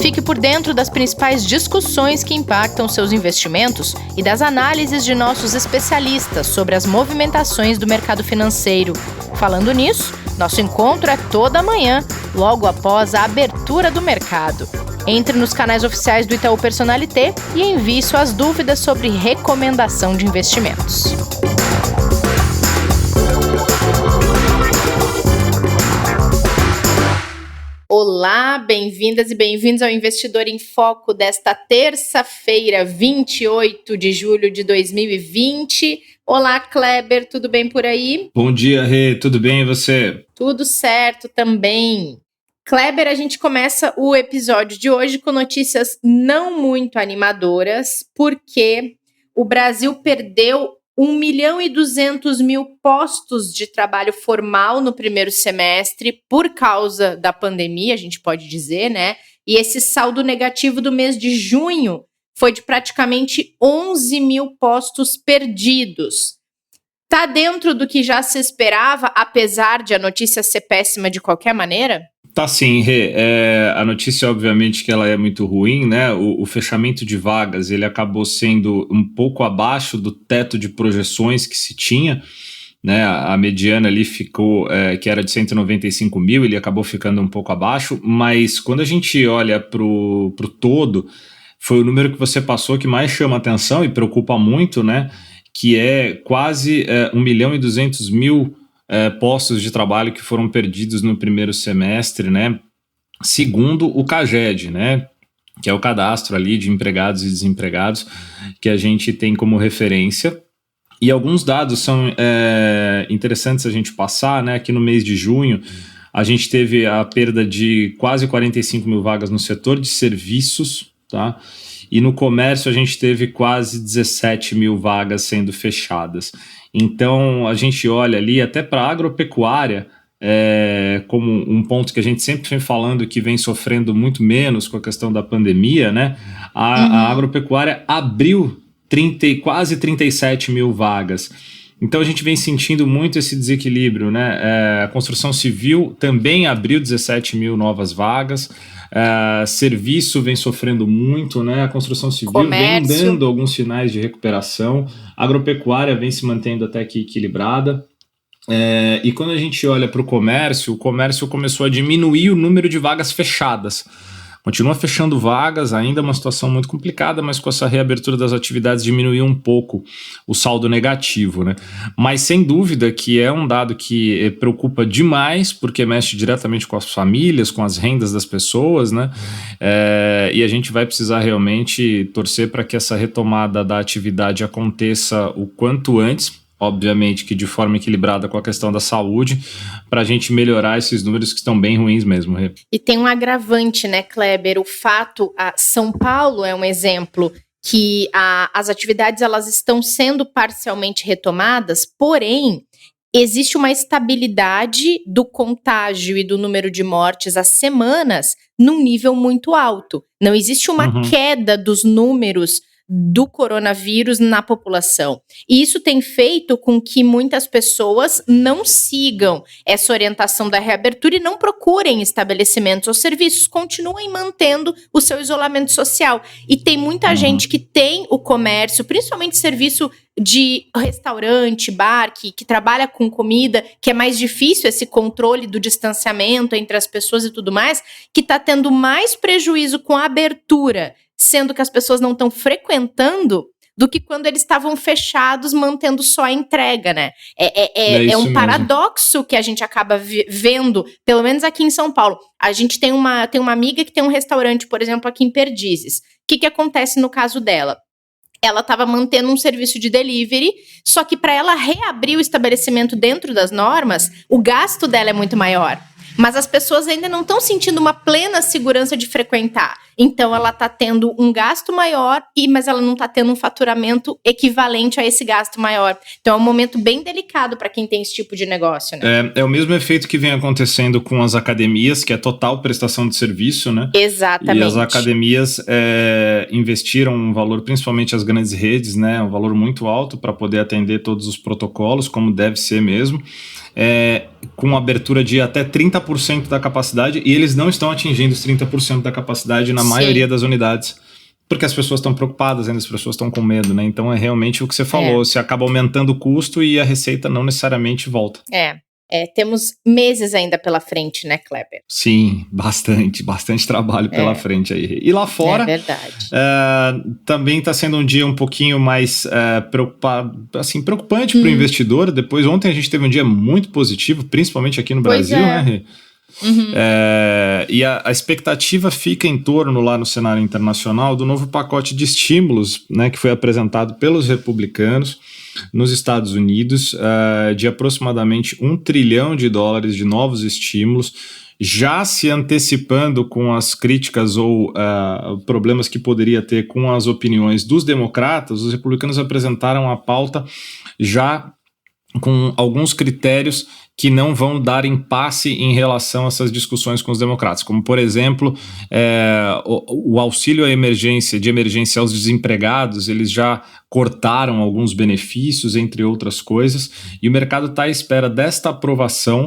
Fique por dentro das principais discussões que impactam seus investimentos e das análises de nossos especialistas sobre as movimentações do mercado financeiro. Falando nisso, nosso encontro é toda manhã, logo após a abertura do mercado. Entre nos canais oficiais do Itaú Personalité e envie suas dúvidas sobre recomendação de investimentos. Olá, bem-vindas e bem-vindos ao Investidor em Foco desta terça-feira, 28 de julho de 2020. Olá, Kleber, tudo bem por aí? Bom dia, Rê, tudo bem e você? Tudo certo também. Kleber, a gente começa o episódio de hoje com notícias não muito animadoras, porque o Brasil perdeu 1.200.000 postos de trabalho formal no primeiro semestre por causa da pandemia, a gente pode dizer, né? E esse saldo negativo do mês de junho foi de praticamente 11.000 postos perdidos. Tá dentro do que já se esperava, apesar de a notícia ser péssima de qualquer maneira? Tá sim, Rê. A notícia, obviamente, que ela é muito ruim, né? O fechamento de vagas, ele acabou sendo um pouco abaixo do teto de projeções que se tinha, né? A mediana ali ficou, que era de 195 mil, ele acabou ficando um pouco abaixo, mas quando a gente olha pro todo, foi o número que você passou que mais chama atenção e preocupa muito, né? Que é quase 1.200.000 postos de trabalho que foram perdidos no primeiro semestre, né? Segundo o CAGED, né? Que é o cadastro ali de empregados e desempregados que a gente tem como referência. E alguns dados são interessantes a gente passar, né? Aqui no mês de junho, a gente teve a perda de quase 45 mil vagas no setor de serviços, tá? E no comércio a gente teve quase 17 mil vagas sendo fechadas. Então a gente olha ali até para a agropecuária como um ponto que a gente sempre vem falando que vem sofrendo muito menos com a questão da pandemia, né? A agropecuária abriu quase 37 mil vagas. Então a gente vem sentindo muito esse desequilíbrio, né? A construção civil também abriu 17 mil novas vagas. Serviço vem sofrendo muito, né? A construção civil Comércio. Vem dando alguns sinais de recuperação, a agropecuária vem se mantendo até que equilibrada. E quando a gente olha para o comércio começou a diminuir o número de vagas fechadas. Continua fechando vagas, ainda é uma situação muito complicada, mas com essa reabertura das atividades diminuiu um pouco o saldo negativo, né? Mas sem dúvida que é um dado que preocupa demais, porque mexe diretamente com as famílias, com as rendas das pessoas, né? E a gente vai precisar realmente torcer para que essa retomada da atividade aconteça o quanto antes, obviamente que de forma equilibrada com a questão da saúde, para a gente melhorar esses números que estão bem ruins mesmo. E tem um agravante, né, Kleber? O fato, São Paulo é um exemplo que as atividades elas estão sendo parcialmente retomadas, porém, existe uma estabilidade do contágio e do número de mortes às semanas num nível muito alto. Não existe uma queda dos números do coronavírus na população. E isso tem feito com que muitas pessoas não sigam essa orientação da reabertura e não procurem estabelecimentos ou serviços, continuem mantendo o seu isolamento social. E tem muita gente que tem o comércio, principalmente serviço de restaurante, bar, que trabalha com comida, que é mais difícil esse controle do distanciamento entre as pessoas e tudo mais, que está tendo mais prejuízo com a abertura, sendo que as pessoas não estão frequentando, do que quando eles estavam fechados, mantendo só a entrega, né? É um paradoxo que a gente acaba vendo, pelo menos aqui em São Paulo. A gente tem uma amiga que tem um restaurante, por exemplo, aqui em Perdizes. O que acontece no caso dela? Ela estava mantendo um serviço de delivery, só que para ela reabrir o estabelecimento dentro das normas, o gasto dela é muito maior. Mas as pessoas ainda não estão sentindo uma plena segurança de frequentar. Então, ela está tendo um gasto maior, mas ela não está tendo um faturamento equivalente a esse gasto maior. Então, é um momento bem delicado para quem tem esse tipo de negócio, né? É o mesmo efeito que vem acontecendo com as academias, que é total prestação de serviço, né? Exatamente. E as academias investiram um valor, principalmente as grandes redes, né? Um valor muito alto para poder atender todos os protocolos, como deve ser mesmo. com abertura de até 30% da capacidade, e eles não estão atingindo os 30% da capacidade na maioria das unidades, porque as pessoas estão preocupadas, ainda as pessoas estão com medo, né? Então é realmente o que você falou, você acaba aumentando o custo e a receita não necessariamente volta. Temos meses ainda pela frente, né, Kleber? Sim, bastante trabalho pela frente aí. E lá fora, também está sendo um dia um pouquinho mais preocupante para o investidor. Ontem a gente teve um dia muito positivo, principalmente aqui no Brasil, né? E a expectativa fica em torno lá no cenário internacional do novo pacote de estímulos, né, que foi apresentado pelos republicanos nos Estados Unidos, de aproximadamente $1 trilhão de novos estímulos, já se antecipando com as críticas ou problemas que poderia ter com as opiniões dos democratas. Os republicanos apresentaram a pauta já com alguns critérios que não vão dar impasse em relação a essas discussões com os democratas, como, por exemplo, o auxílio de emergência aos desempregados. Eles já cortaram alguns benefícios, entre outras coisas, e o mercado está à espera desta aprovação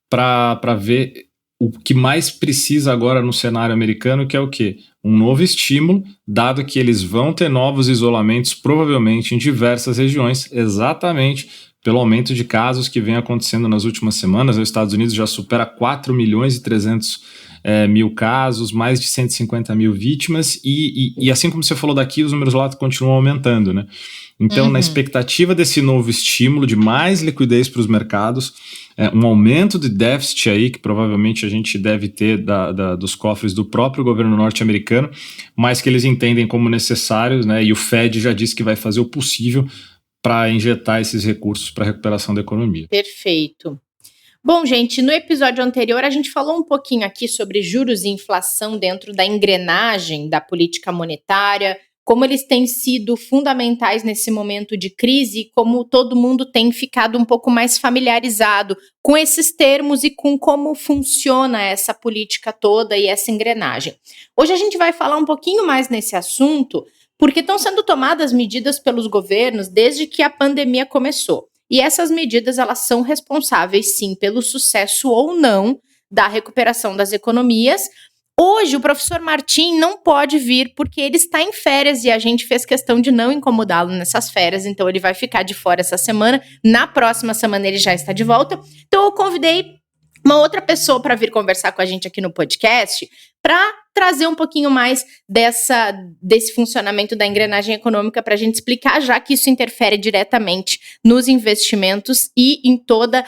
para ver o que mais precisa agora no cenário americano, que é o quê? Um novo estímulo, dado que eles vão ter novos isolamentos, provavelmente em diversas regiões, exatamente pelo aumento de casos que vem acontecendo nas últimas semanas. Os Estados Unidos já supera 4.300.000 casos, mais de 150 mil vítimas, e assim como você falou daqui, os números lá continuam aumentando, né? Então, na expectativa desse novo estímulo, de mais liquidez para os mercados, um aumento de déficit aí, que provavelmente a gente deve ter dos cofres do próprio governo norte-americano, mas que eles entendem como necessários, né? E o Fed já disse que vai fazer o possível para injetar esses recursos para a recuperação da economia. Perfeito. Bom, gente, no episódio anterior a gente falou um pouquinho aqui sobre juros e inflação dentro da engrenagem da política monetária, como eles têm sido fundamentais nesse momento de crise, como todo mundo tem ficado um pouco mais familiarizado com esses termos e com como funciona essa política toda e essa engrenagem. Hoje a gente vai falar um pouquinho mais nesse assunto, porque estão sendo tomadas medidas pelos governos desde que a pandemia começou. E essas medidas, elas são responsáveis, sim, pelo sucesso ou não da recuperação das economias. Hoje, o professor Martim não pode vir porque ele está em férias e a gente fez questão de não incomodá-lo nessas férias, então ele vai ficar de fora essa semana. Na próxima semana ele já está de volta. Então eu convidei uma outra pessoa para vir conversar com a gente aqui no podcast para trazer um pouquinho mais desse funcionamento da engrenagem econômica para a gente explicar, já que isso interfere diretamente nos investimentos e em toda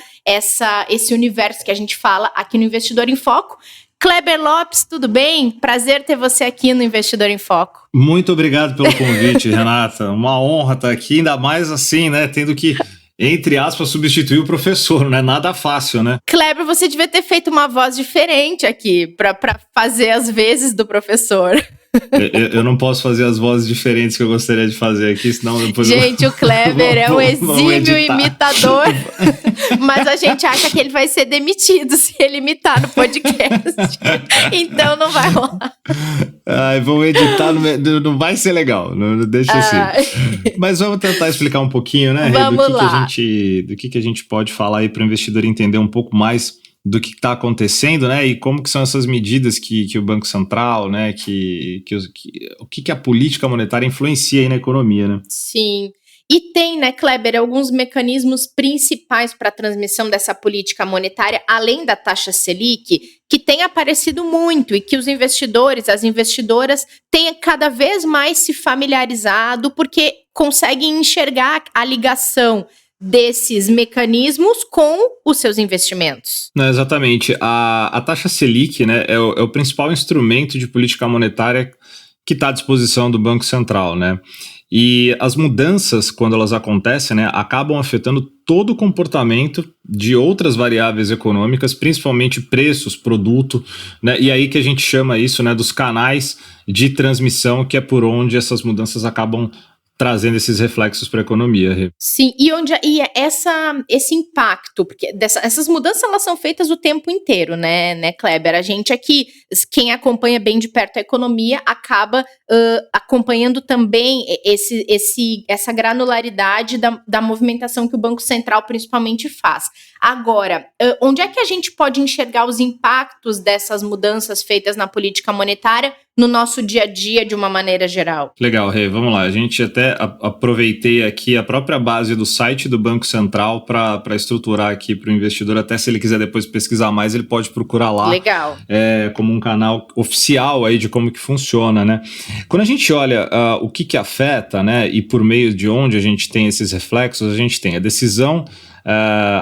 esse universo que a gente fala aqui no Investidor em Foco. Kleber Lopes, tudo bem? Prazer ter você aqui no Investidor em Foco. Muito obrigado pelo convite, Renata. Uma honra estar aqui, ainda mais assim, né? Tendo que, entre aspas, substituir o professor, não é nada fácil, né? Kleber, você devia ter feito uma voz diferente aqui para fazer as vezes do professor. Eu não posso fazer as vozes diferentes que eu gostaria de fazer aqui, senão depois Gente, o Kleber é um exímio imitador, mas a gente acha que ele vai ser demitido se ele imitar no podcast. Então não vai rolar. Vão editar, não vai ser legal, não, deixa assim. Mas vamos tentar explicar um pouquinho, né, vamos lá. do que a gente pode falar aí para o investidor entender um pouco mais do que está acontecendo, né, e como que são essas medidas que o Banco Central, né, o que a política monetária influencia aí na economia, né? Sim, e tem, né, Kleber, alguns mecanismos principais para a transmissão dessa política monetária, além da taxa Selic, que tem aparecido muito e que os investidores, as investidoras, têm cada vez mais se familiarizado porque conseguem enxergar a ligação desses mecanismos com os seus investimentos. Não, exatamente. A taxa Selic, né, é o principal instrumento de política monetária que está à disposição do Banco Central, né? E as mudanças, quando elas acontecem, né, acabam afetando todo o comportamento de outras variáveis econômicas, principalmente preços, produto, né? E aí que a gente chama isso, né, dos canais de transmissão, que é por onde essas mudanças acabam trazendo esses reflexos para a economia. Sim, esse impacto, porque essas mudanças elas são feitas o tempo inteiro, né, Kleber? A gente aqui, quem acompanha bem de perto a economia, acaba acompanhando também essa granularidade da movimentação que o Banco Central principalmente faz. Agora, onde é que a gente pode enxergar os impactos dessas mudanças feitas na política monetária no nosso dia a dia de uma maneira geral? Legal, Rê, vamos lá. A gente até aproveitei aqui a própria base do site do Banco Central para estruturar aqui para o investidor, até se ele quiser depois pesquisar mais, ele pode procurar lá. Legal. Como um canal oficial aí de como que funciona, né? Quando a gente olha o que afeta, né, e por meio de onde a gente tem esses reflexos, a gente tem a decisão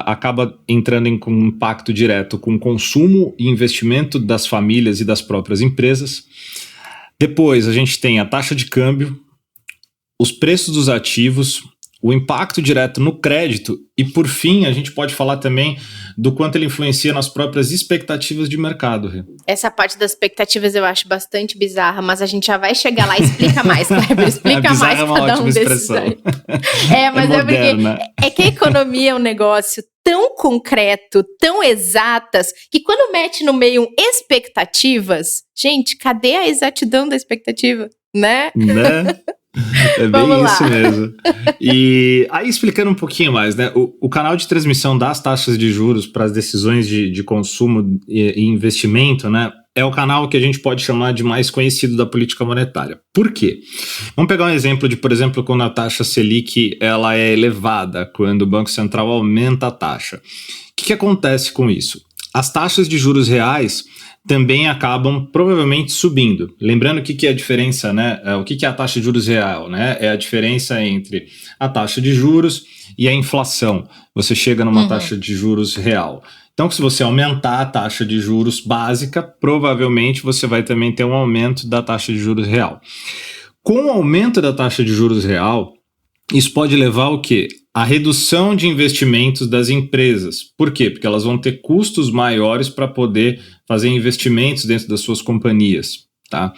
acaba entrando em impacto direto com o consumo e investimento das famílias e das próprias empresas. Depois a gente tem a taxa de câmbio, os preços dos ativos, o impacto direto no crédito e, por fim, a gente pode falar também do quanto ele influencia nas próprias expectativas de mercado. Essa parte das expectativas eu acho bastante bizarra, mas a gente já vai chegar lá e explica mais, Kleber, explica mais cada um desses aí. Mas porque que a economia é um negócio tão concreto, tão exatas, que quando mete no meio expectativas, gente, cadê a exatidão da expectativa, né? É bem isso mesmo. E aí, explicando um pouquinho mais, né? O canal de transmissão das taxas de juros para as decisões de consumo e investimento, né? É o canal que a gente pode chamar de mais conhecido da política monetária. Por quê? Vamos pegar um exemplo de, por exemplo, quando a taxa Selic ela é elevada, quando o Banco Central aumenta a taxa. O que acontece com isso? As taxas de juros reais também acabam provavelmente subindo. Lembrando o que é a diferença, né? O que é a taxa de juros real, né? É a diferença entre a taxa de juros e a inflação. Você chega numa taxa de juros real. Então, se você aumentar a taxa de juros básica, provavelmente você vai também ter um aumento da taxa de juros real. Com o aumento da taxa de juros real, isso pode levar ao quê? A redução de investimentos das empresas. Por quê? Porque elas vão ter custos maiores para poder fazer investimentos dentro das suas companhias. Tá?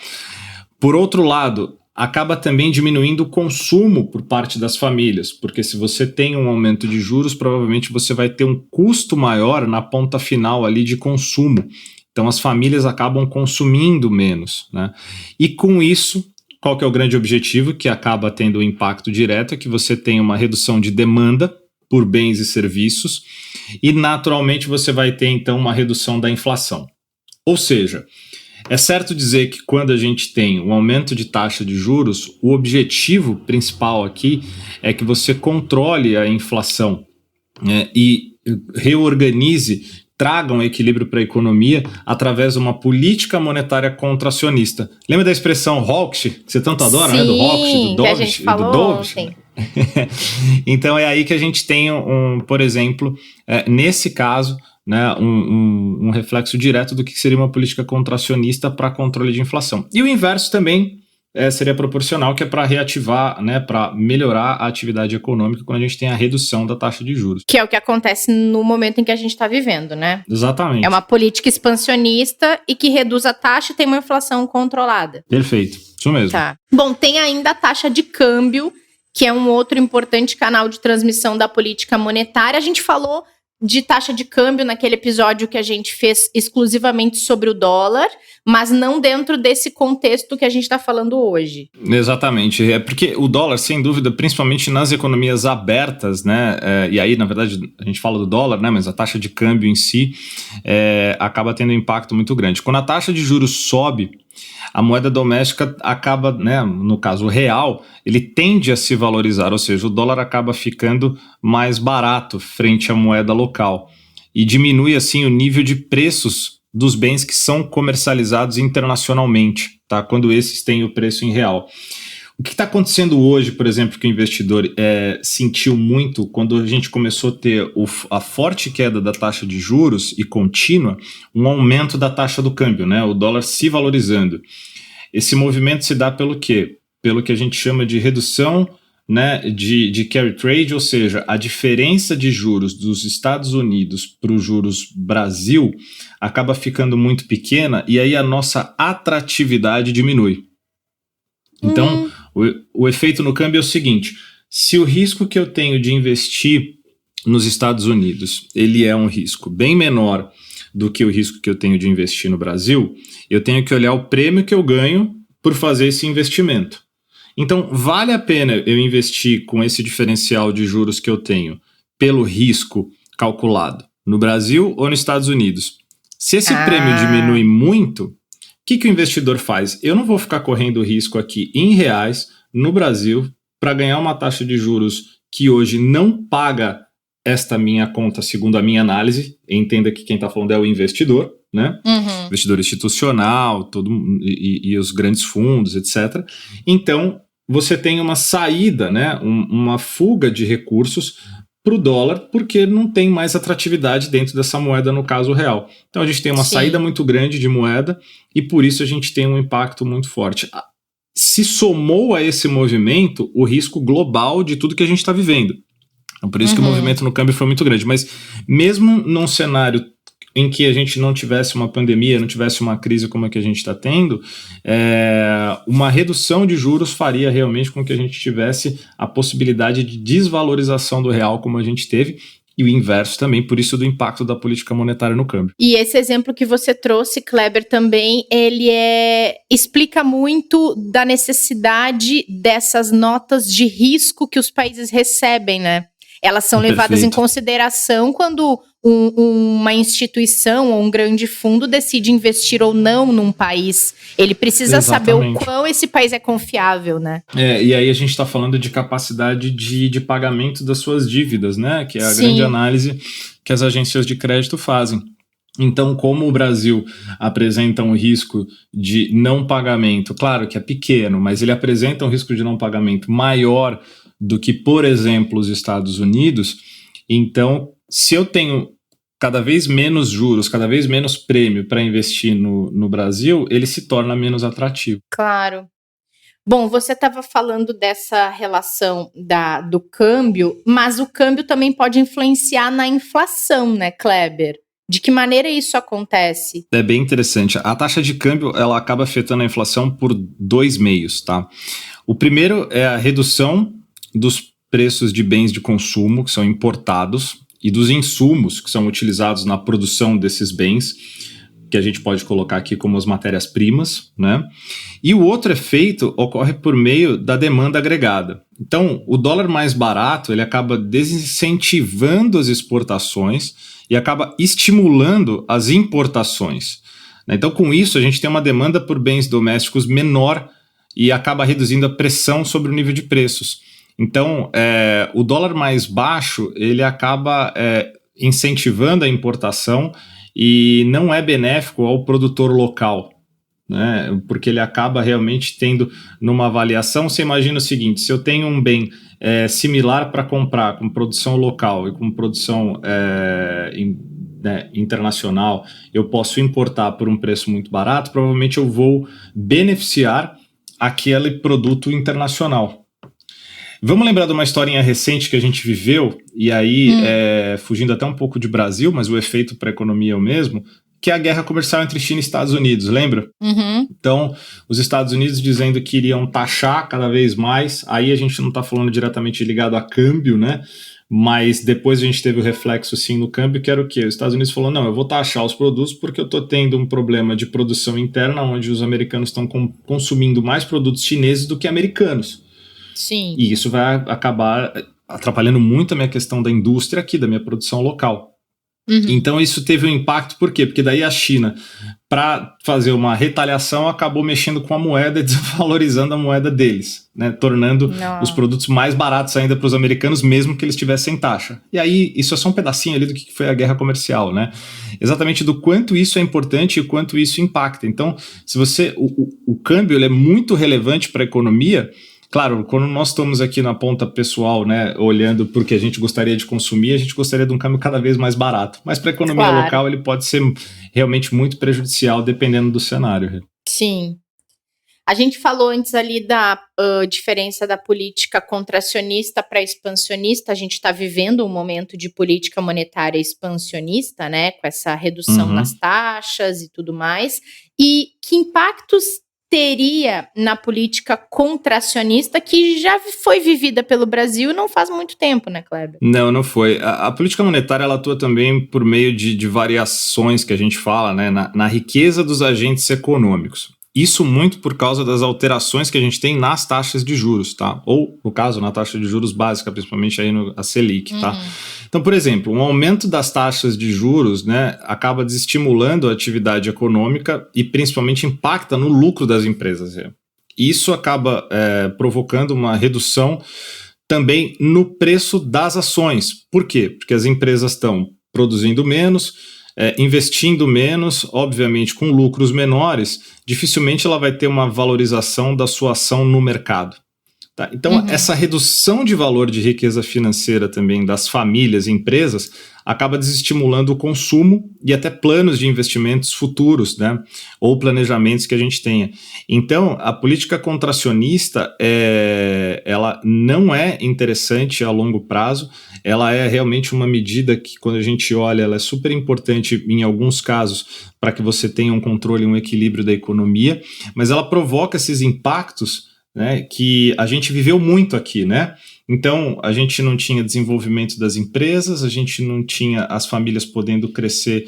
Por outro lado, acaba também diminuindo o consumo por parte das famílias, porque se você tem um aumento de juros, provavelmente você vai ter um custo maior na ponta final ali de consumo. Então as famílias acabam consumindo menos, né? E com isso, qual que é o grande objetivo que acaba tendo um impacto direto? É que você tem uma redução de demanda por bens e serviços e naturalmente você vai ter então uma redução da inflação. Ou seja, é certo dizer que quando a gente tem um aumento de taxa de juros, o objetivo principal aqui é que você controle a inflação, né, e reorganize, traga um equilíbrio para a economia através de uma política monetária contracionista. Lembra da expressão hawkish, que você tanto adora, sim, né? Do hawkish, do dovish, que a gente falou do dovish. ontem. Então é aí que a gente tem, por exemplo, nesse caso, né, um reflexo direto do que seria uma política contracionista para controle de inflação. E o inverso também seria proporcional, que é para reativar, né, para melhorar a atividade econômica quando a gente tem a redução da taxa de juros. Que é o que acontece no momento em que a gente está vivendo, né? Exatamente. É uma política expansionista e que reduz a taxa e tem uma inflação controlada. Perfeito, isso mesmo. Tá. Bom, tem ainda a taxa de câmbio, que é um outro importante canal de transmissão da política monetária. A gente falou de taxa de câmbio naquele episódio que a gente fez exclusivamente sobre o dólar, mas não dentro desse contexto que a gente está falando hoje. Exatamente, é porque o dólar, sem dúvida, principalmente nas economias abertas, né, e aí, na verdade, a gente fala do dólar, né, mas a taxa de câmbio em si acaba tendo um impacto muito grande. Quando a taxa de juros sobe, a moeda doméstica acaba, né, no caso o real, ele tende a se valorizar, ou seja, o dólar acaba ficando mais barato frente à moeda local e diminui assim o nível de preços dos bens que são comercializados internacionalmente, tá? Quando esses têm o preço em real. O que está acontecendo hoje, por exemplo, que o investidor sentiu muito quando a gente começou a ter a forte queda da taxa de juros e contínua, um aumento da taxa do câmbio, né? O dólar se valorizando. Esse movimento se dá pelo quê? Pelo que a gente chama de redução, né, de carry trade, ou seja, a diferença de juros dos Estados Unidos para os juros Brasil acaba ficando muito pequena e aí a nossa atratividade diminui. Então, O efeito no câmbio é o seguinte: se o risco que eu tenho de investir nos Estados Unidos, ele é um risco bem menor do que o risco que eu tenho de investir no Brasil, eu tenho que olhar o prêmio que eu ganho por fazer esse investimento. Então, vale a pena eu investir com esse diferencial de juros que eu tenho pelo risco calculado no Brasil ou nos Estados Unidos? Se esse prêmio diminui muito, o que o investidor faz? Eu não vou ficar correndo risco aqui em reais no Brasil para ganhar uma taxa de juros que hoje não paga esta minha conta, segundo a minha análise. Entenda que quem está falando é o investidor, né? Investidor institucional, e os grandes fundos, etc. Então, você tem uma saída, né? Uma fuga de recursos para o dólar, porque não tem mais atratividade dentro dessa moeda, no caso real. Então, a gente tem uma saída muito grande de moeda e, por isso, a gente tem um impacto muito forte. Se somou a esse movimento o risco global de tudo que a gente está vivendo. Então, por isso que o movimento no câmbio foi muito grande. Mas mesmo num cenário em que a gente não tivesse uma pandemia, não tivesse uma crise como a que a gente está tendo, uma redução de juros faria realmente com que a gente tivesse a possibilidade de desvalorização do real como a gente teve, e o inverso também, por isso do impacto da política monetária no câmbio. E esse exemplo que você trouxe, Kleber, também, ele explica muito da necessidade dessas notas de risco que os países recebem, né? Elas são levadas em consideração quando uma instituição ou um grande fundo decide investir ou não num país. Ele precisa saber o quão esse país é confiável, né? E aí a gente está falando de capacidade de pagamento das suas dívidas, né? Que é a grande análise que as agências de crédito fazem. Então, como o Brasil apresenta um risco de não pagamento, claro que é pequeno, mas ele apresenta um risco de não pagamento maior do que, por exemplo, os Estados Unidos. Então, se eu tenho cada vez menos juros, cada vez menos prêmio para investir no Brasil, ele se torna menos atrativo. Claro. Bom, você estava falando dessa relação do câmbio, mas o câmbio também pode influenciar na inflação, né, Kleber? De que maneira isso acontece? É bem interessante. A taxa de câmbio, ela acaba afetando a inflação por 2 meios, tá? O primeiro é a redução dos preços de bens de consumo que são importados e dos insumos que são utilizados na produção desses bens, que a gente pode colocar aqui como as matérias-primas, né? E o outro efeito ocorre por meio da demanda agregada. Então, o dólar mais barato, ele acaba desincentivando as exportações e acaba estimulando as importações. Então, com isso, a gente tem uma demanda por bens domésticos menor e acaba reduzindo a pressão sobre o nível de preços. Então, o dólar mais baixo, ele acaba incentivando a importação e não é benéfico ao produtor local, né? Porque ele acaba realmente tendo, numa avaliação, você imagina o seguinte: se eu tenho um bem similar para comprar com produção local e com produção internacional, eu posso importar por um preço muito barato, provavelmente eu vou beneficiar aquele produto internacional. Vamos lembrar de uma historinha recente que a gente viveu, e aí, fugindo até um pouco de Brasil, mas o efeito para a economia é o mesmo, que é a guerra comercial entre China e Estados Unidos, lembra? Então, os Estados Unidos dizendo que iriam taxar cada vez mais, aí a gente não está falando diretamente ligado a câmbio, né? Mas depois a gente teve o reflexo, sim, no câmbio, que era o quê? Os Estados Unidos falou, não, eu vou taxar os produtos porque eu estou tendo um problema de produção interna, onde os americanos estão consumindo mais produtos chineses do que americanos. Sim. E isso vai acabar atrapalhando muito a minha questão da indústria aqui, da minha produção local. Então isso teve um impacto, por quê? Porque daí a China, para fazer uma retaliação, acabou mexendo com a moeda e desvalorizando a moeda deles, né? Tornando os produtos mais baratos ainda para os americanos, mesmo que eles tivessem taxa. E aí isso é só um pedacinho ali do que foi a guerra comercial, né? Exatamente do quanto isso é importante e o quanto isso impacta. Então, se você o câmbio ele é muito relevante para a economia. Claro, quando nós estamos aqui na ponta pessoal, né, olhando para o que a gente gostaria de consumir, a gente gostaria de um câmbio cada vez mais barato. Mas para a economia local ele pode ser realmente muito prejudicial, dependendo do cenário. Sim. A gente falou antes ali da diferença da política contracionista para expansionista. A gente está vivendo um momento de política monetária expansionista, né, com essa redução nas taxas e tudo mais. E que impactos teria na política contracionista que já foi vivida pelo Brasil não faz muito tempo, né, Kleber? Não foi. A política monetária ela atua também por meio de variações que a gente fala, né, na riqueza dos agentes econômicos. Isso muito por causa das alterações que a gente tem nas taxas de juros, tá? Ou, no caso, na taxa de juros básica, principalmente aí a Selic, tá? Então, por exemplo, um aumento das taxas de juros, né, acaba desestimulando a atividade econômica e principalmente impacta no lucro das empresas. Isso acaba provocando uma redução também no preço das ações. Por quê? Porque as empresas estão produzindo menos, investindo menos, obviamente com lucros menores, dificilmente ela vai ter uma valorização da sua ação no mercado. Tá? Então, essa redução de valor de riqueza financeira também das famílias e empresas acaba desestimulando o consumo e até planos de investimentos futuros, né? Ou planejamentos que a gente tenha. Então, a política contracionista, ela não é interessante a longo prazo, ela é realmente uma medida que, quando a gente olha, ela é super importante em alguns casos para que você tenha um controle e um equilíbrio da economia, mas ela provoca esses impactos, né, que a gente viveu muito aqui, né? Então, a gente não tinha desenvolvimento das empresas, a gente não tinha as famílias podendo crescer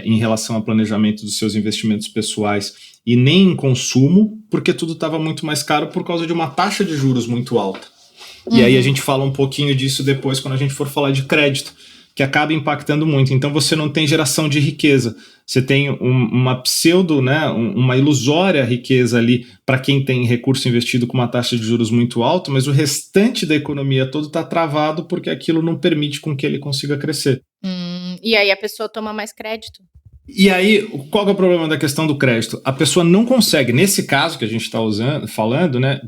em relação ao planejamento dos seus investimentos pessoais e nem em consumo, porque tudo estava muito mais caro por causa de uma taxa de juros muito alta. E aí a gente fala um pouquinho disso depois quando a gente for falar de crédito, que acaba impactando muito. Então você não tem geração de riqueza, você tem uma pseudo, né, uma ilusória riqueza ali para quem tem recurso investido com uma taxa de juros muito alta, mas o restante da economia todo está travado porque aquilo não permite com que ele consiga crescer. E aí a pessoa toma mais crédito. E aí, qual é o problema da questão do crédito? A pessoa não consegue, nesse caso que a gente está falando, né,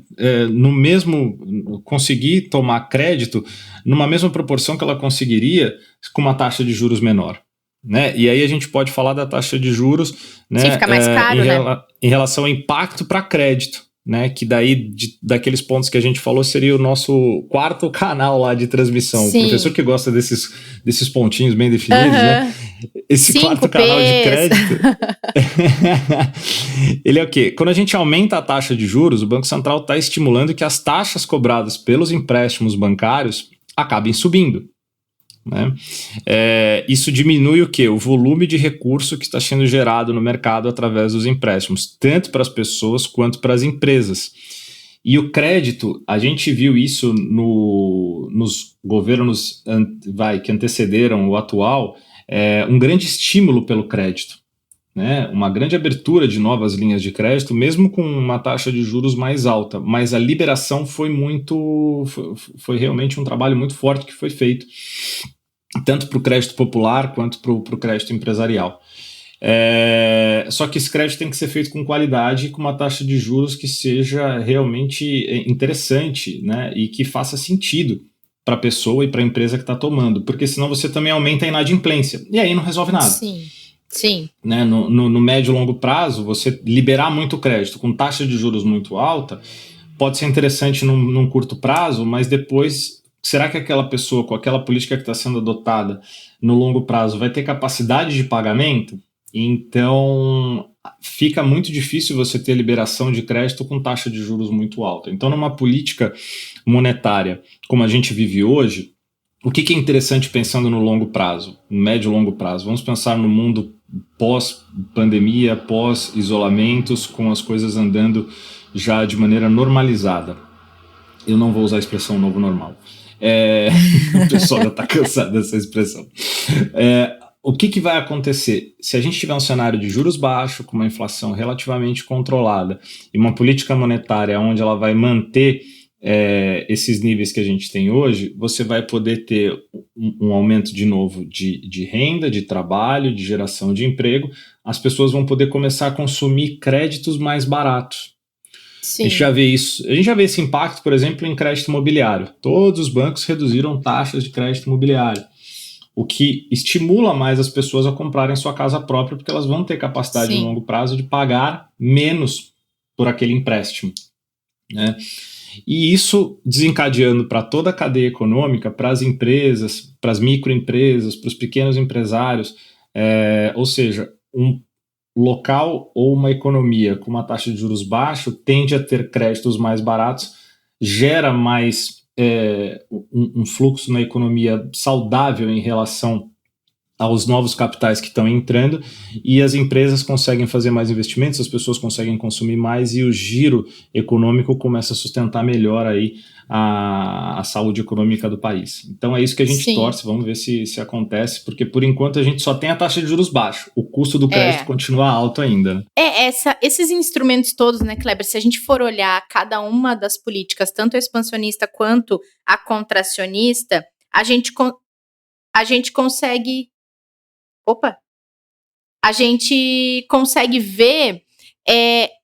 no mesmo conseguir tomar crédito numa mesma proporção que ela conseguiria com uma taxa de juros menor. Né? E aí a gente pode falar da taxa de juros, né, sim, fica mais caro, em relação ao impacto para crédito. Né, que daí, daqueles pontos que a gente falou, seria o nosso quarto canal lá de transmissão. Sim. O professor que gosta desses pontinhos bem definidos, né? Esse 5 quarto canal de crédito, ele é o quê? Quando a gente aumenta a taxa de juros, o Banco Central está estimulando que as taxas cobradas pelos empréstimos bancários acabem subindo. Né? Isso diminui o quê? O volume de recurso que está sendo gerado no mercado através dos empréstimos, tanto para as pessoas quanto para as empresas. E o crédito, a gente viu isso nos governos que antecederam o atual, um grande estímulo pelo crédito, né? Uma grande abertura de novas linhas de crédito, mesmo com uma taxa de juros mais alta, mas a liberação foi realmente um trabalho muito forte que foi feito, tanto para o crédito popular quanto para o crédito empresarial. Só que esse crédito tem que ser feito com qualidade e com uma taxa de juros que seja realmente interessante, né? E que faça sentido para a pessoa e para a empresa que está tomando, porque senão você também aumenta a inadimplência, e aí não resolve nada. Sim. Né? No médio e longo prazo, você liberar muito crédito com taxa de juros muito alta pode ser interessante num curto prazo, mas depois, será que aquela pessoa, com aquela política que está sendo adotada no longo prazo, vai ter capacidade de pagamento? Então, fica muito difícil você ter liberação de crédito com taxa de juros muito alta. Então, numa política monetária como a gente vive hoje, o que é interessante pensando no longo prazo, no médio e longo prazo? Vamos pensar no mundo pós-pandemia, pós-isolamentos, com as coisas andando já de maneira normalizada. Eu não vou usar a expressão novo normal. O pessoal já está cansado dessa expressão. O que vai acontecer? Se a gente tiver um cenário de juros baixos, com uma inflação relativamente controlada, e uma política monetária onde ela vai manter esses níveis que a gente tem hoje, você vai poder ter um aumento de novo de renda, de trabalho, de geração de emprego. As pessoas vão poder começar a consumir créditos mais baratos. Sim. A gente já vê esse impacto, por exemplo, em crédito imobiliário. Todos os bancos reduziram taxas de crédito imobiliário, o que estimula mais as pessoas a comprarem sua casa própria, porque elas vão ter capacidade no longo prazo de pagar menos por aquele empréstimo, né? E isso desencadeando para toda a cadeia econômica, para as empresas, para as microempresas, para os pequenos empresários, ou seja, local ou uma economia com uma taxa de juros baixa tende a ter créditos mais baratos, gera mais um fluxo na economia saudável em relação aos novos capitais que estão entrando, e as empresas conseguem fazer mais investimentos, as pessoas conseguem consumir mais, e o giro econômico começa a sustentar melhor aí a saúde econômica do país. Então é isso que a gente torce, vamos ver se acontece, porque por enquanto a gente só tem a taxa de juros baixa, o custo do crédito continua alto ainda. Esses instrumentos todos, né, Kleber, se a gente for olhar cada uma das políticas, tanto a expansionista quanto a contracionista, a gente consegue ver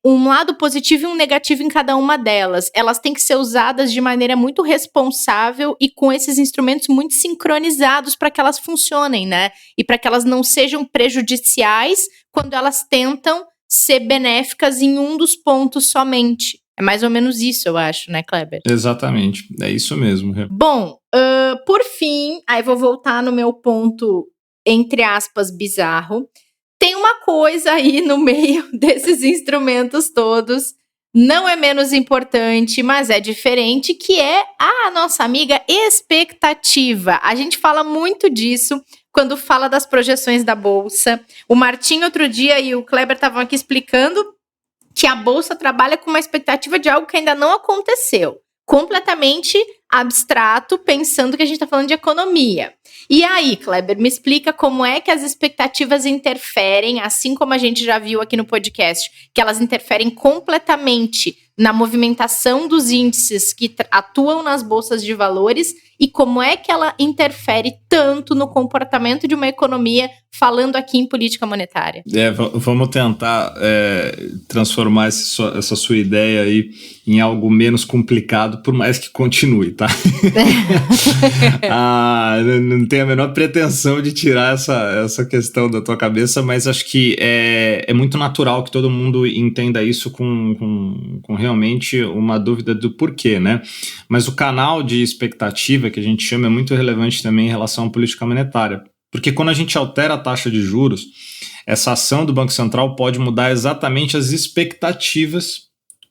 um lado positivo e um negativo em cada uma delas. Elas têm que ser usadas de maneira muito responsável e com esses instrumentos muito sincronizados para que elas funcionem, né? E para que elas não sejam prejudiciais quando elas tentam ser benéficas em um dos pontos somente. É mais ou menos isso, eu acho, né, Kleber? Exatamente, é isso mesmo. Bom, por fim, aí vou voltar no meu ponto, entre aspas, bizarro. Tem uma coisa aí no meio desses instrumentos todos, não é menos importante, mas é diferente, que é a nossa amiga expectativa. A gente fala muito disso quando fala das projeções da Bolsa. O Martim outro dia e o Kleber estavam aqui explicando que a Bolsa trabalha com uma expectativa de algo que ainda não aconteceu. Completamente abstrato, pensando que a gente está falando de economia. E aí, Kleber, me explica como é que as expectativas interferem, assim como a gente já viu aqui no podcast, que elas interferem completamente na movimentação dos índices que atuam nas bolsas de valores, e como é que ela interfere tanto no comportamento de uma economia, falando aqui em política monetária. Vamos tentar transformar essa sua ideia aí em algo menos complicado, por mais que continue, tá? Não tenho a menor pretensão de tirar essa questão da tua cabeça, mas acho que é muito natural que todo mundo entenda isso com realmente uma dúvida do porquê, né? Mas o canal de expectativa que a gente chama é muito relevante também em relação à política monetária, porque quando a gente altera a taxa de juros, essa ação do Banco Central pode mudar exatamente as expectativas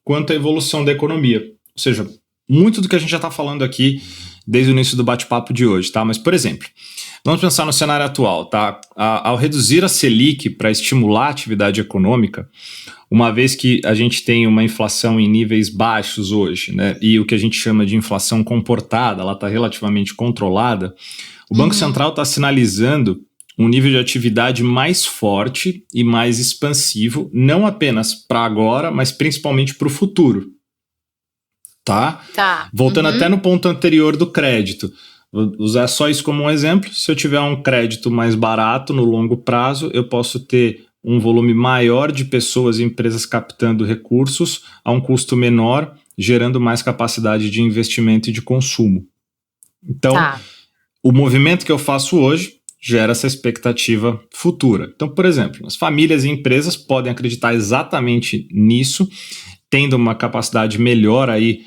quanto à evolução da economia. Ou seja, muito do que a gente já está falando aqui desde o início do bate-papo de hoje, tá? Mas, por exemplo, vamos pensar no cenário atual, tá? Ao reduzir a Selic para estimular a atividade econômica, uma vez que a gente tem uma inflação em níveis baixos hoje, né? E o que a gente chama de inflação comportada, ela está relativamente controlada, o Banco Central está sinalizando um nível de atividade mais forte e mais expansivo, não apenas para agora, mas principalmente para o futuro. Tá? Voltando até no ponto anterior do crédito, vou usar só isso como um exemplo. Se eu tiver um crédito mais barato no longo prazo, eu posso ter um volume maior de pessoas e empresas captando recursos a um custo menor, gerando mais capacidade de investimento e de consumo. Então, o movimento que eu faço hoje gera essa expectativa futura. Então, por exemplo, as famílias e empresas podem acreditar exatamente nisso, tendo uma capacidade melhor aí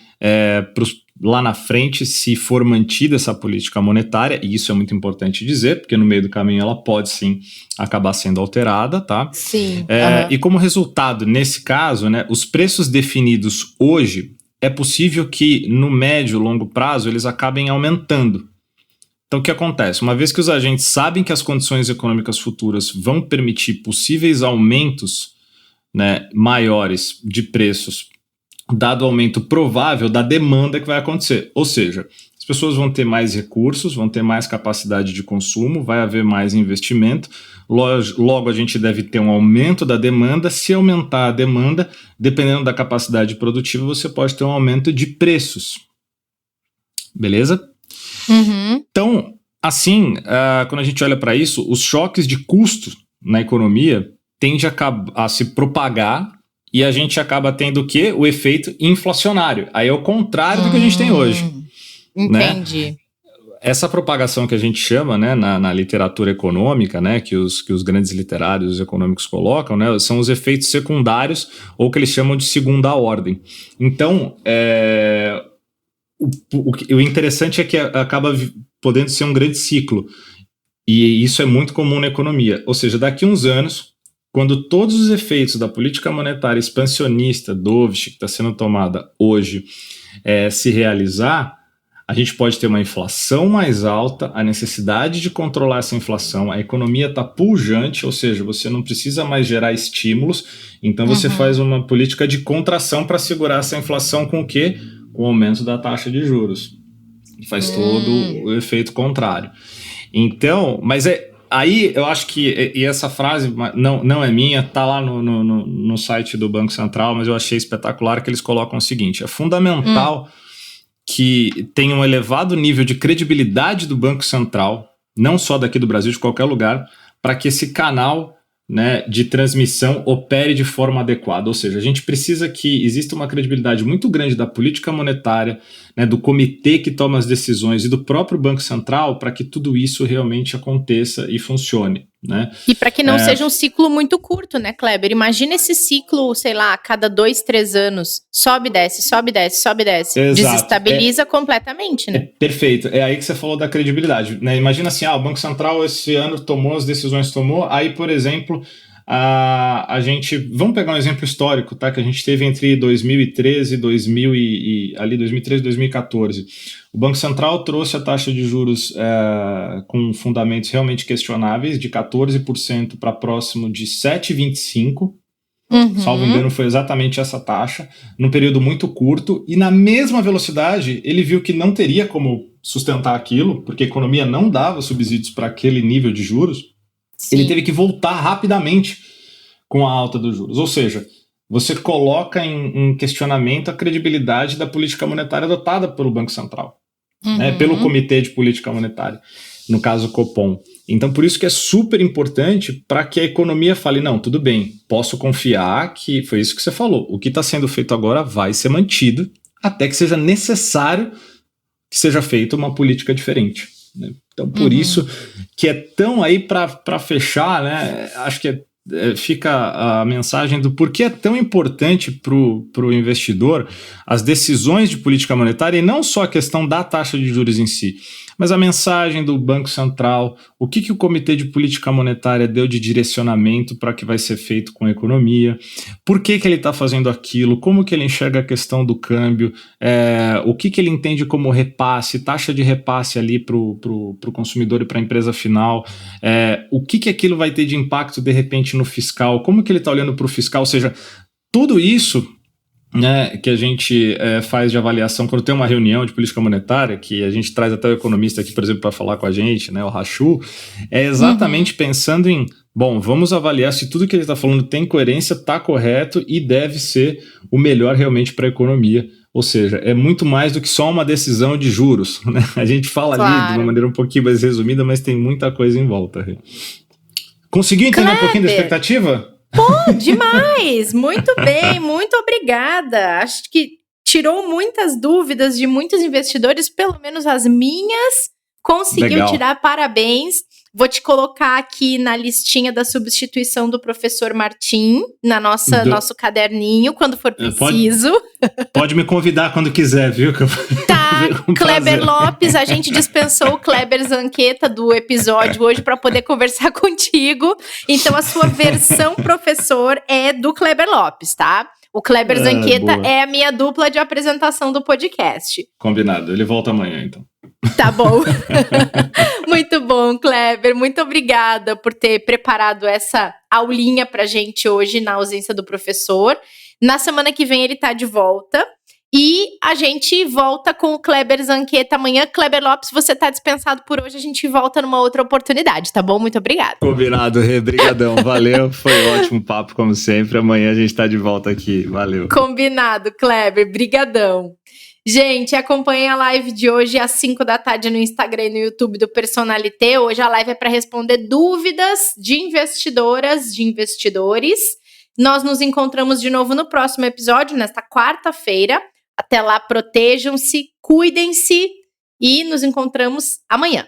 lá na frente, se for mantida essa política monetária, e isso é muito importante dizer, porque no meio do caminho ela pode sim acabar sendo alterada, tá? Sim. E como resultado, nesse caso, né, os preços definidos hoje, é possível que no médio e longo prazo eles acabem aumentando. Então, o que acontece? Uma vez que os agentes sabem que as condições econômicas futuras vão permitir possíveis aumentos, né, maiores de preços, dado o aumento provável da demanda que vai acontecer. Ou seja, as pessoas vão ter mais recursos, vão ter mais capacidade de consumo, vai haver mais investimento, logo a gente deve ter um aumento da demanda. Se aumentar a demanda, dependendo da capacidade produtiva, você pode ter um aumento de preços. Beleza? Então, assim, quando a gente olha para isso, os choques de custo na economia tendem a se propagar e a gente acaba tendo o quê? O efeito inflacionário. Aí é o contrário do que a gente tem hoje. Entendi. Né? Essa propagação que a gente chama, né, na literatura econômica, né, que os grandes literários econômicos colocam, né, são os efeitos secundários, ou que eles chamam de segunda ordem. Então, o interessante é que acaba podendo ser um grande ciclo, e isso é muito comum na economia. Ou seja, daqui a uns anos, quando todos os efeitos da política monetária expansionista, dovish, que está sendo tomada hoje, se realizar, a gente pode ter uma inflação mais alta, a necessidade de controlar essa inflação, a economia está pujante, ou seja, você não precisa mais gerar estímulos, então você faz uma política de contração para segurar essa inflação com o quê? Com o aumento da taxa de juros. Faz todo o efeito contrário. Então, mas aí eu acho que, e essa frase não é minha, tá lá no site do Banco Central, mas eu achei espetacular que eles colocam o seguinte: é fundamental que tenha um elevado nível de credibilidade do Banco Central, não só daqui do Brasil, de qualquer lugar, para que esse canal, né, de transmissão opere de forma adequada. Ou seja, a gente precisa que exista uma credibilidade muito grande da política monetária, né, do comitê que toma as decisões e do próprio Banco Central para que tudo isso realmente aconteça e funcione. Né? E para que não seja um ciclo muito curto, né, Kleber? Imagina esse ciclo, sei lá, a cada 2, 3 anos, sobe, desce, sobe, desce, sobe, desce. Exato. Desestabiliza completamente, né? Perfeito, é aí que você falou da credibilidade, né? Imagina assim, o Banco Central esse ano tomou as decisões, aí, por exemplo, a gente, vamos pegar um exemplo histórico, tá? Que a gente teve entre 2013 e 2014. O Banco Central trouxe a taxa de juros com fundamentos realmente questionáveis, de 14% para próximo de 7,25%. Salvo engano, foi exatamente essa taxa, num período muito curto, e na mesma velocidade ele viu que não teria como sustentar aquilo, porque a economia não dava subsídios para aquele nível de juros. Sim. Ele teve que voltar rapidamente com a alta dos juros. Ou seja, você coloca em questionamento a credibilidade da política monetária adotada pelo Banco Central, né, pelo Comitê de Política Monetária, no caso Copom. Então, por isso que é super importante para que a economia fale, não, tudo bem, posso confiar que foi isso que você falou, o que está sendo feito agora vai ser mantido até que seja necessário que seja feita uma política diferente. Né? Então, por isso que é tão aí para fechar, né? Acho que fica a mensagem do porquê é tão importante para o investidor as decisões de política monetária e não só a questão da taxa de juros em si, mas a mensagem do Banco Central, o que o Comitê de Política Monetária deu de direcionamento para que vai ser feito com a economia, por que ele está fazendo aquilo, como que ele enxerga a questão do câmbio, o que ele entende como repasse, taxa de repasse ali para o consumidor e para a empresa final, o que aquilo vai ter de impacto de repente no fiscal, como que ele está olhando para o fiscal, ou seja, tudo isso, né, que a gente faz de avaliação quando tem uma reunião de política monetária, que a gente traz até o economista aqui, por exemplo, para falar com a gente, né, o Rachu, é exatamente pensando em, bom, vamos avaliar se tudo que ele está falando tem coerência, está correto e deve ser o melhor realmente para a economia. Ou seja, é muito mais do que só uma decisão de juros, né? A gente fala ali de uma maneira um pouquinho mais resumida, mas tem muita coisa em volta. Conseguiu entender um pouquinho da expectativa? Pô, demais! Muito bem, muito obrigada. Acho que tirou muitas dúvidas de muitos investidores, pelo menos as minhas. Conseguiu tirar, parabéns. Vou te colocar aqui na listinha da substituição do professor Martim, na nosso caderninho, quando for preciso. Pode me convidar quando quiser, viu? Tá, Kleber Lopes, a gente dispensou o Kleber Zanqueta do episódio hoje para poder conversar contigo. Então, a sua versão professor é do Kleber Lopes, tá? O Kleber Zanqueta é a minha dupla de apresentação do podcast. Combinado, ele volta amanhã, então. Tá bom. Muito bom, Kleber. Muito obrigada por ter preparado essa aulinha pra gente hoje na ausência do professor. Na semana que vem ele tá de volta. E a gente volta com o Kleber Zanqueta amanhã. Kleber Lopes, você tá dispensado por hoje. A gente volta numa outra oportunidade, tá bom? Muito obrigada. Combinado, Rê. Brigadão. Valeu. Foi um ótimo papo, como sempre. Amanhã a gente tá de volta aqui. Valeu. Combinado, Kleber. Brigadão. Gente, acompanhem a live de hoje às 5 da tarde no Instagram e no YouTube do Personalité. Hoje a live é para responder dúvidas de investidoras, de investidores. Nós nos encontramos de novo no próximo episódio, nesta quarta-feira. Até lá, protejam-se, cuidem-se e nos encontramos amanhã.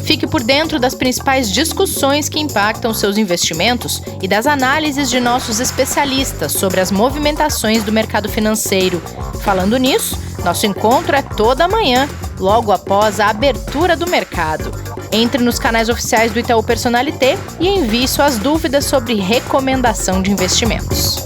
Fique por dentro das principais discussões que impactam seus investimentos e das análises de nossos especialistas sobre as movimentações do mercado financeiro. Falando nisso, nosso encontro é toda manhã, logo após a abertura do mercado. Entre nos canais oficiais do Itaú Personalité e envie suas dúvidas sobre recomendação de investimentos.